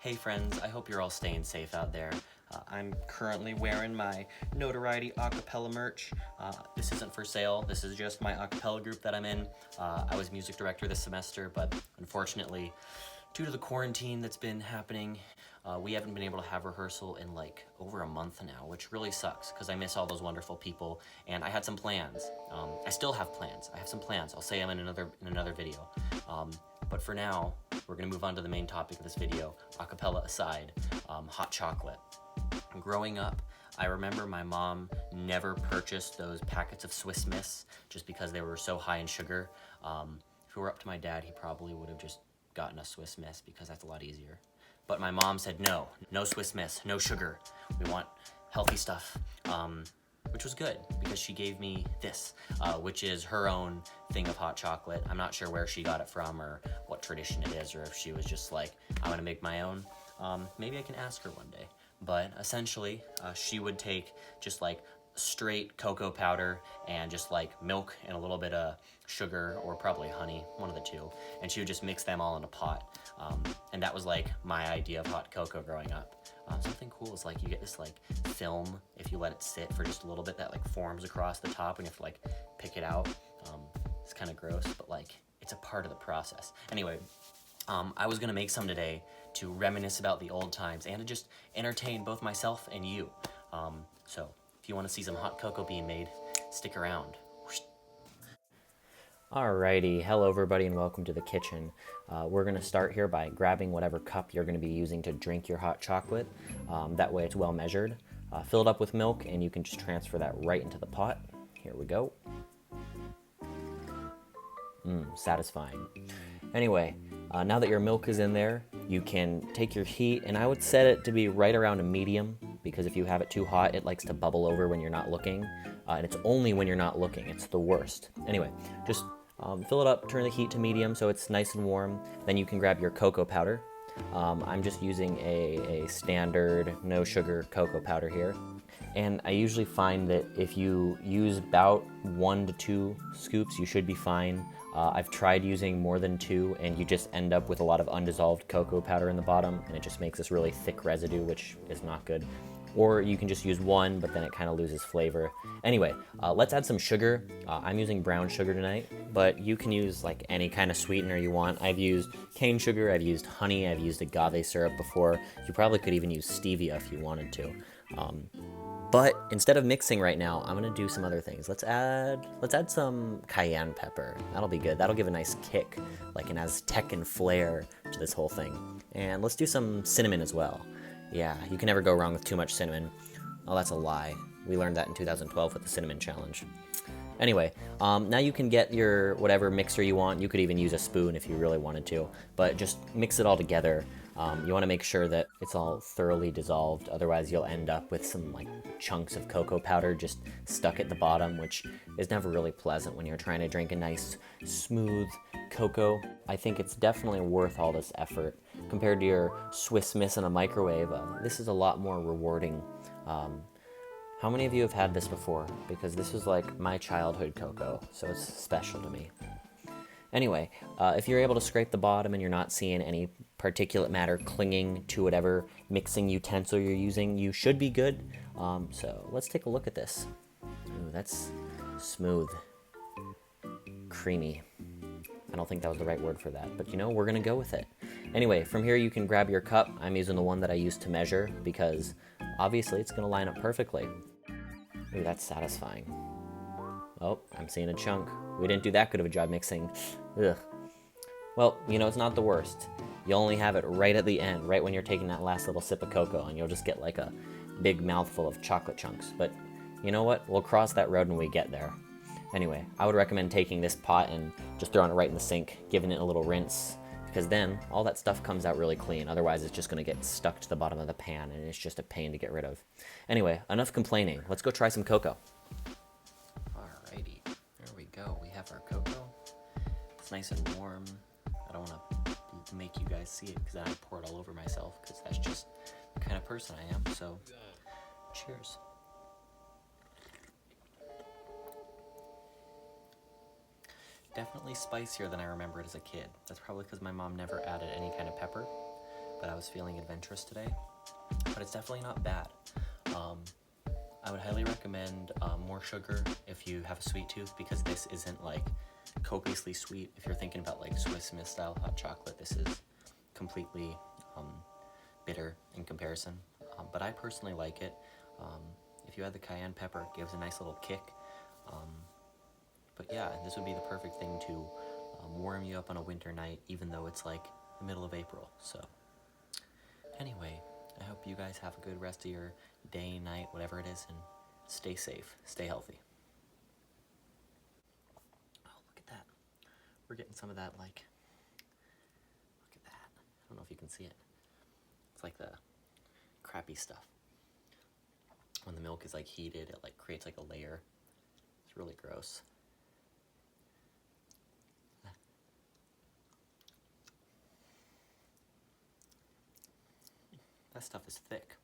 Hey friends, I hope you're all staying safe out there. I'm currently wearing my Notoriety Acapella merch. This isn't for sale, this is just my acapella group that I'm in. I was music director this semester, but unfortunately, due to the quarantine that's been happening, we haven't been able to have rehearsal in like over a month now, which really sucks because I miss all those wonderful people and I had some plans. I still have plans. I have some plans. I'll say them in another video. But for now, we're gonna move on to the main topic of this video, acapella aside, hot chocolate. Growing up, I remember my mom never purchased those packets of Swiss Miss just because they were so high in sugar. If it were up to my dad, he probably would have just gotten a Swiss Miss because that's a lot easier. But my mom said no Swiss Miss, no sugar. We want healthy stuff. Which was good because she gave me this, which is her own thing of hot chocolate. I'm not sure where she got it from or what tradition it is, or if she was just like, I'm gonna make my own. Maybe I can ask her one day. But essentially, she would take just like straight cocoa powder and just like milk and a little bit of sugar or probably honey, one of the two, and she would just mix them all in a pot. And that was like my idea of hot cocoa growing up. Something cool is like you get this like film if you let it sit for just a little bit that like forms across the top and you have to like pick it out. It's kind of gross, but like it's a part of the process. Anyway, I was gonna make some today to reminisce about the old times and to just entertain both myself and you. So if you want to see some hot cocoa being made, stick around. Alrighty, hello everybody and welcome to the kitchen. We're going to start here by grabbing whatever cup you're going to be using to drink your hot chocolate. That way it's well measured. Fill it up with milk and you can just transfer that right into the pot. Here we go. Satisfying. Anyway, now that your milk is in there, you can take your heat, and I would set it to be right around a medium, because if you have it too hot, it likes to bubble over when you're not looking, and it's only when you're not looking. It's the worst. Anyway, just fill it up, turn the heat to medium so it's nice and warm. Then you can grab your cocoa powder. I'm just using a standard no sugar cocoa powder here. And I usually find that if you use about 1 to 2 scoops, you should be fine. I've tried using more than 2, and you just end up with a lot of undissolved cocoa powder in the bottom, and it just makes this really thick residue, which is not good. Or you can just use 1, but then it kind of loses flavor. Anyway, let's add some sugar. I'm using brown sugar tonight, but you can use like any kind of sweetener you want. I've used cane sugar, I've used honey, I've used agave syrup before. You probably could even use stevia if you wanted to. But instead of mixing right now, I'm gonna do some other things. Let's add some cayenne pepper. That'll be good. That'll give a nice kick, like an Aztecan flair to this whole thing. And let's do some cinnamon as well. Yeah, you can never go wrong with too much cinnamon. Oh, that's a lie. We learned that in 2012 with the cinnamon challenge. Anyway, now you can get your whatever mixer you want. You could even use a spoon if you really wanted to, but just mix it all together. You want to make sure that it's all thoroughly dissolved, otherwise you'll end up with some like chunks of cocoa powder just stuck at the bottom, which is never really pleasant when you're trying to drink a nice, smooth cocoa. I think it's definitely worth all this effort. Compared to your Swiss Miss in a microwave, this is a lot more rewarding. How many of you have had this before? Because this is like my childhood cocoa, so it's special to me. Anyway, if you're able to scrape the bottom and you're not seeing any particulate matter clinging to whatever mixing utensil you're using, you should be good. So let's take a look at this. Ooh, that's smooth, creamy. I don't think that was the right word for that, but you know, we're gonna go with it. Anyway, from here you can grab your cup. I'm using the one that I used to measure because obviously it's gonna line up perfectly. Ooh, that's satisfying. Oh, I'm seeing a chunk. We didn't do that good of a job mixing. Ugh. Well, you know, it's not the worst. You only have it right at the end, right when you're taking that last little sip of cocoa, and you'll just get like a big mouthful of chocolate chunks. But you know what? We'll cross that road when we get there. Anyway, I would recommend taking this pot and just throwing it right in the sink, giving it a little rinse, because then all that stuff comes out really clean. Otherwise, it's just going to get stuck to the bottom of the pan, and it's just a pain to get rid of. Anyway, enough complaining. Let's go try some cocoa. Alrighty, there we go. We have our cocoa. It's nice and warm. I don't want to make you guys see it because then I pour it all over myself, because that's just the kind of person I am. So, cheers. Definitely spicier than I remembered as a kid. That's probably because my mom never added any kind of pepper. but I was feeling adventurous today. But it's definitely not bad. I would highly recommend more sugar if you have a sweet tooth, because this isn't like copiously sweet. If you're thinking about like Swiss Miss style hot chocolate, this is completely bitter in comparison. But I personally like it. If you add the cayenne pepper, it gives a nice little kick. But yeah, this would be the perfect thing to warm you up on a winter night, even though it's like the middle of April. So anyway, I hope you guys have a good rest of your day, night, whatever it is, and stay safe, stay healthy. Oh, look at that. We're getting some of that, like, look at that. I don't know if you can see it. It's like the crappy stuff. When the milk is like heated, it like creates like a layer. It's really gross. That stuff is thick.